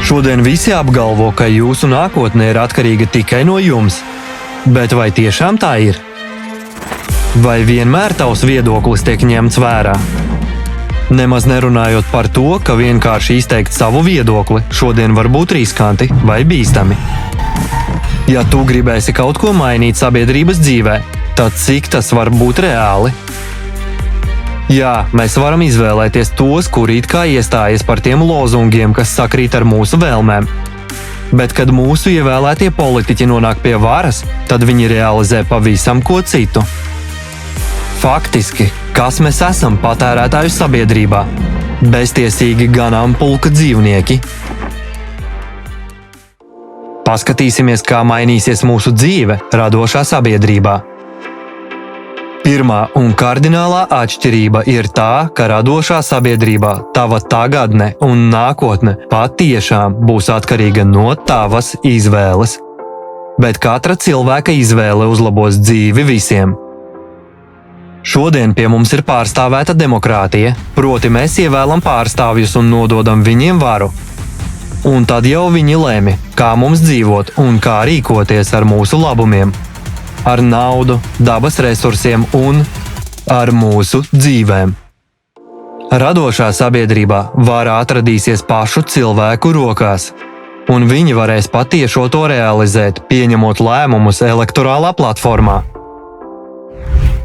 Šodien visi apgalvo, ka jūsu nākotne ir atkarīga tikai no jums. Bet vai tiešām tā ir? Vai vienmēr tavs viedoklis tiek ņemts vērā? Nemaz nerunājot par to, ka vienkārši izteikt savu viedokli šodien var būt riskanti vai bīstami. Ja tu gribēsi kaut ko mainīt sabiedrības dzīvē, tad cik tas var būt reāli? Jā, mēs varam izvēlēties tos, kuri it kā iestājas par tiem lozungiem, kas sakrīt ar mūsu vēlmēm. Bet, kad mūsu ievēlētie politiķi nonāk pie varas, tad viņi realizē pavisam ko citu. Faktiski, kas mēs esam patērētāju sabiedrībā? Beztiesīgi ganāmpulka dzīvnieki. Paskatīsimies, kā mainīsies mūsu dzīve radošā sabiedrībā. Pirmā un kardinālā atšķirība ir tā, ka radošā sabiedrībā tava tagadne un nākotne patiešām būs atkarīga no tavas izvēles. Bet katra cilvēka izvēle uzlabos dzīvi visiem. Šodien pie mums ir pārstāvēta demokrātija, proti mēs ievēlam pārstāvjus un nododam viņiem varu. Un tad jau viņi lēmi, kā mums dzīvot un kā rīkoties ar mūsu labumiem. Ar naudu, dabas resursiem un ar mūsu dzīvēm. Radošā sabiedrībā vara atradīsies pašu cilvēku rokās, un viņi varēs patiešo to realizēt, pieņemot lēmumus elektorālā platformā.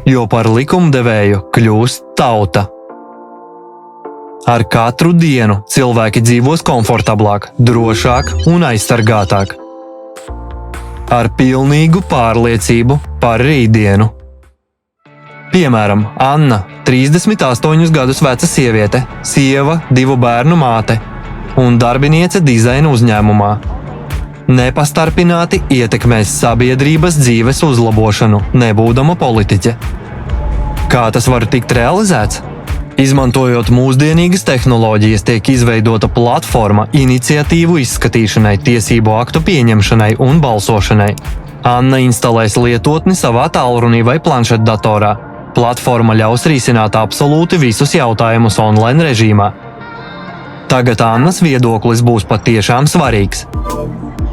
Jo par likumdevēju kļūst tauta. Ar katru dienu cilvēki dzīvos komfortablāk, drošāk un aizsargātāk. Ar pilnīgu pārliecību par rītdienu. Piemēram, Anna, 38 gadus veca sieviete, sieva, 2 bērnu māte un darbiniece dizaina uzņēmumā. Nepastarpināti ietekmēs sabiedrības dzīves uzlabošanu, nebūdama politiķe. Kā tas var tikt realizēts? Izmantojot mūsdienīgas tehnoloģijas, tiek izveidota platforma iniciatīvu izskatīšanai, tiesību aktu pieņemšanai un balsošanai. Anna instalēs lietotni savā tālrunī vai planšetdatorā. Platforma ļaus risināt absolūti visus jautājumus online režīmā. Tagad Annas viedoklis būs patiešām svarīgs.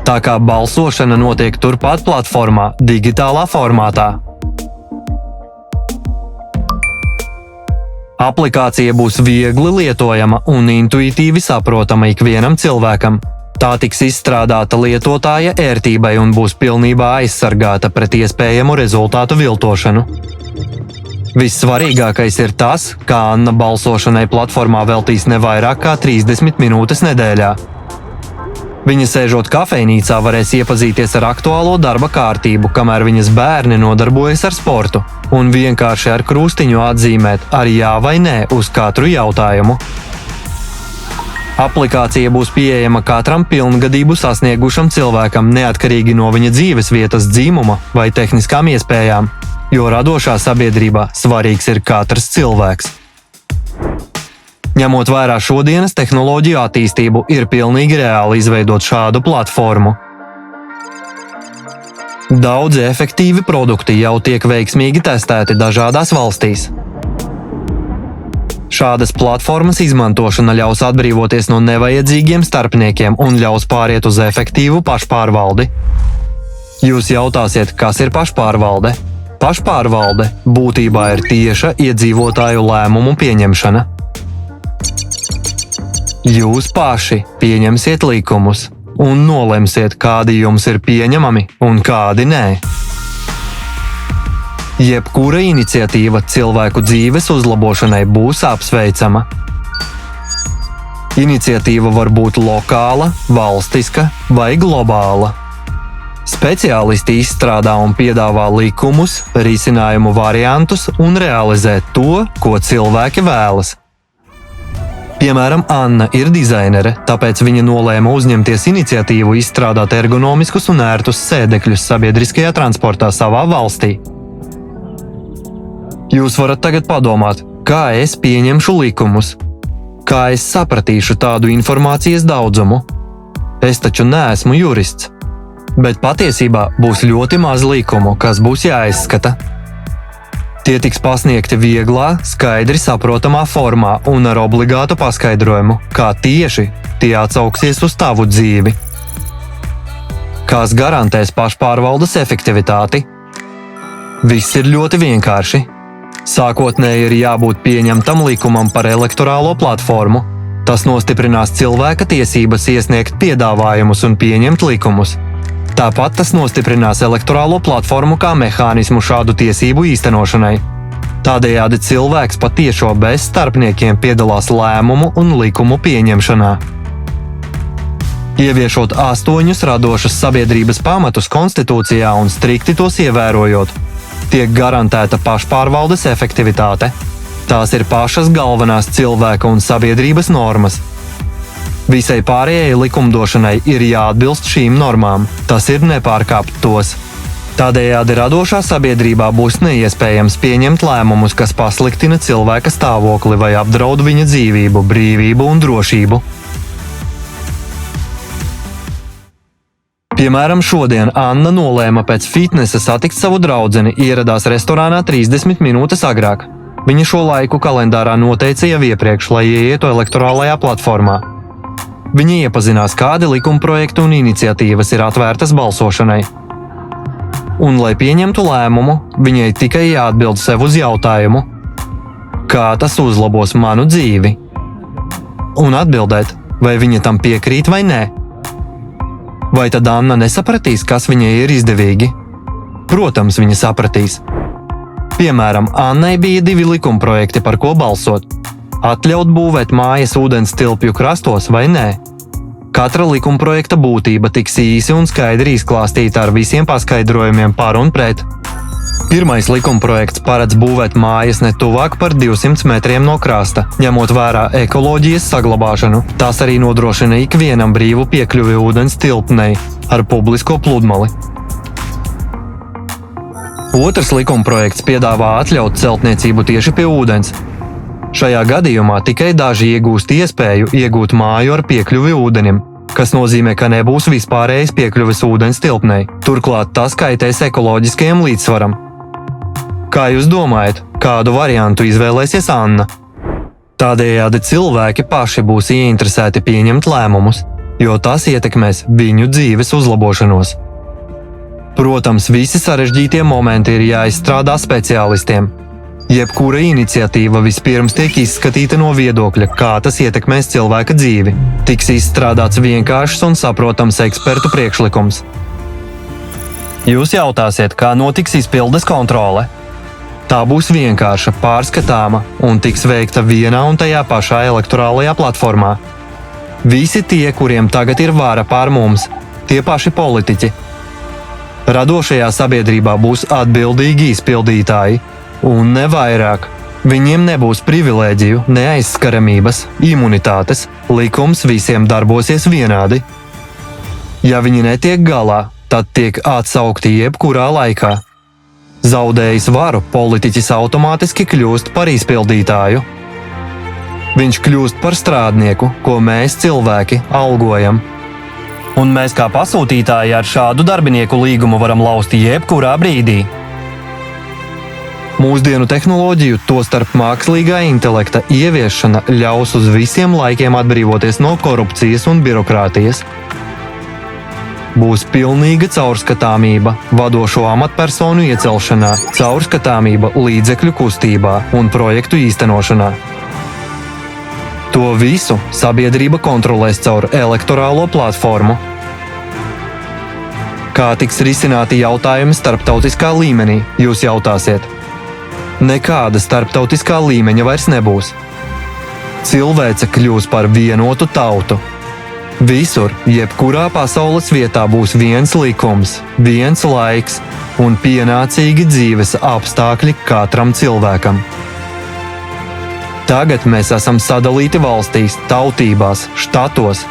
Tā kā balsošana notiek turpat platformā, digitālā formātā. Aplikācija būs viegli lietojama un intuitīvi saprotama ikvienam cilvēkam. Tā tiks izstrādāta lietotāja ērtībai un būs pilnībā aizsargāta pret iespējamu rezultātu viltošanu. Vissvarīgākais ir tas, ka Anna balsošanai platformā veltīs ne vairāk kā 30 minūtes nedēļā. Viņa sēžot kafejnīcā varēs iepazīties ar aktuālo darba kārtību, kamēr viņas bērni nodarbojas ar sportu, un vienkārši ar krustiņu atzīmēt ar jā vai nē uz katru jautājumu. Aplikācija būs pieejama katram pilngadību sasniegušam cilvēkam, neatkarīgi no viņa dzīvesvietas, dzimuma vai tehniskām iespējām, jo radošā sabiedrībā svarīgs ir katrs cilvēks. Ņemot vērā šodienas tehnoloģiju attīstību, ir pilnīgi reāli izveidot šādu platformu. Daudzi efektīvi produkti jau tiek veiksmīgi testēti dažādās valstīs. Šādas platformas izmantošana ļaus atbrīvoties no nevajadzīgiem starpniekiem un ļaus pāriet uz efektīvu pašpārvaldi. Jūs jautāsiet, kas ir pašpārvalde? Pašpārvalde būtībā ir tieša iedzīvotāju lēmumu pieņemšana. Jūs paši pieņemsiet likumus un nolemsiet, kādi jums ir pieņemami un kādi nē. Jebkura iniciatīva cilvēku dzīves uzlabošanai būs apsveicama. Iniciatīva var būt lokāla, valstiska vai globāla. Speciālisti izstrādā un piedāvā likumus, risinājumu variantus un realizē to, ko cilvēki vēlas. Piemēram, Anna ir dizainere, tāpēc viņa nolēma uzņemties iniciatīvu izstrādāt ergonomiskus un ērtus sēdekļus sabiedriskajā transportā savā valstī. Jūs varat tagad padomāt, kā es pieņemšu likumus? Kā es sapratīšu tādu informācijas daudzumu? Es taču neesmu jurists. Bet patiesībā būs ļoti maz likumu, kas būs jāizskata. Tie tiks pasniegti vieglā, skaidri saprotamā formā un ar obligātu paskaidrojumu, kā tieši tie atsauksies uz tavu dzīvi. Kas garantēs pašpārvaldes efektivitāti? Viss ir ļoti vienkārši. Sākotnēji ir jābūt pieņemtam likumam par elektorālo platformu. Tas nostiprinās cilvēka tiesības iesniegt piedāvājumus un pieņemt likumus. Tāpat tas nostiprinās elektorālo platformu kā mehānismu šādu tiesību īstenošanai. Tādējādi cilvēks patiešo bez starpniekiem piedalās lēmumu un likumu pieņemšanā. Ieviešot 8 radošas sabiedrības pamatus konstitūcijā un strikti tos ievērojot, tiek garantēta pašpārvaldes efektivitāte. Tās ir pašas galvenās cilvēka un sabiedrības normas. Visai pārējai likumdošanai ir jāatbilst šīm normām, tas ir nepārkāpt tos. Tādējādi radošā sabiedrībā būs neiespējams pieņemt lēmumus, kas pasliktina cilvēka stāvokli vai apdraud viņa dzīvību, brīvību un drošību. Piemēram, šodien Anna nolēma pēc fitnesa satikt savu draudzeni, ieradās restorānā 30 minūtes agrāk. Viņa šo laiku kalendārā noteica jau iepriekš, lai ieietu elektorālajā platformā. Viņa iepazinās, kādi likumprojekti un iniciatīvas ir atvērtas balsošanai. Un, lai pieņemtu lēmumu, viņai tikai jāatbild sev uz jautājumu, kā tas uzlabos manu dzīvi? Un atbildēt, vai viņa tam piekrīt vai nē. Vai tad Anna nesapratīs, kas viņai ir izdevīgi? Protams, viņa sapratīs. Piemēram, Annai bija 2 likumprojekti, par ko balsot. Atļaut būvēt mājas ūdens tilpju krastos vai nē. Katra likumprojekta būtība tiks īsi un skaidri izklāstīta ar visiem paskaidrojumiem par un pret. Pirmais likumprojekts paredz būvēt mājas ne tuvāk par 200 metriem no krasta, ņemot vērā ekoloģijas saglabāšanu. Tas arī nodrošina ikvienam brīvu piekļuvi ūdens tilpnei ar publisko pludmali. Otrs likumprojekts piedāvā atļaut celtniecību tieši pie ūdens. Šajā gadījumā tikai daži iegūst iespēju iegūt māju ar piekļuvi ūdenim, kas nozīmē, ka nebūs vispārējas piekļuves ūdens tilpnei. Turklāt tas kaitēs ekoloģiskajam līdzsvaram. Kā jūs domājat, kādu variantu izvēlēsies Anna? Tādējādi cilvēki paši būs ieinteresēti pieņemt lēmumus, jo tas ietekmēs viņu dzīves uzlabošanos. Protams, visi sarežģītie momenti ir jāizstrādā speciālistiem. Jebkura iniciatīva vispirms tiek izskatīta no viedokļa, kā tas ietekmēs cilvēka dzīvi. Tiks izstrādāts vienkāršs un saprotams ekspertu priekšlikums. Jūs jautāsiet, kā notiks izpildes kontrole? Tā būs vienkārša, pārskatāma un tiks veikta vienā un tajā pašā elektorālajā platformā. Visi tie, kuriem tagad ir vara pār mums, tie paši politiķi. Radošajā sabiedrībā būs atbildīgi izpildītāji, un ne vairāk. Viņiem nebūs privilēģiju, neaizskaramības, imunitātes, likums visiem darbosies vienādi. Ja viņi netiek galā, tad tiek atsaukti jebkurā laikā. Zaudējis varu, politiķis automātiski kļūst par izpildītāju. Viņš kļūst par strādnieku, ko mēs cilvēki algojam. Un mēs kā pasūtītāji ar šādu darbinieku līgumu varam laust jebkurā brīdī. Mūsdienu tehnoloģiju, tostarp mākslīgā intelekta ieviešana ļaus uz visiem laikiem atbrīvoties no korupcijas un birokrātijas. Būs pilnīga caurskatāmība vadošo amatpersonu iecelšanā, caurskatāmība līdzekļu kustībā un projektu īstenošanā. To visu sabiedrība kontrolēs caur elektorālo platformu. Kā tiks risināti jautājumi starptautiskā līmenī, jūs jautāsiet? Nekāda starptautiskā līmeņa vairs nebūs. Cilvēce kļūs par vienotu tautu. Visur, jebkurā pasaules vietā būs viens likums, viens laiks un pienācīgi dzīves apstākļi katram cilvēkam. Tagad mēs esam sadalīti valstīs, tautībās, štatos.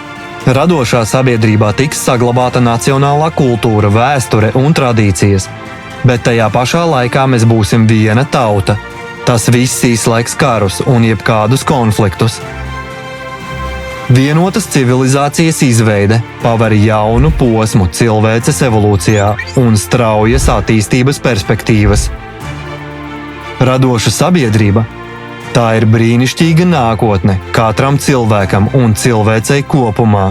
Radošā sabiedrībā tiks saglabāta nacionālā kultūra, vēsture un tradīcijas, bet tajā pašā laikā mēs būsim viena tauta. Tas viss izslēgs karus un jebkādus konfliktus. Vienotas civilizācijas izveide paver jaunu posmu cilvēces evolūcijā un straujas attīstības perspektīvas. Radoša sabiedrība – tā ir brīnišķīga nākotne katram cilvēkam un cilvēcei kopumā.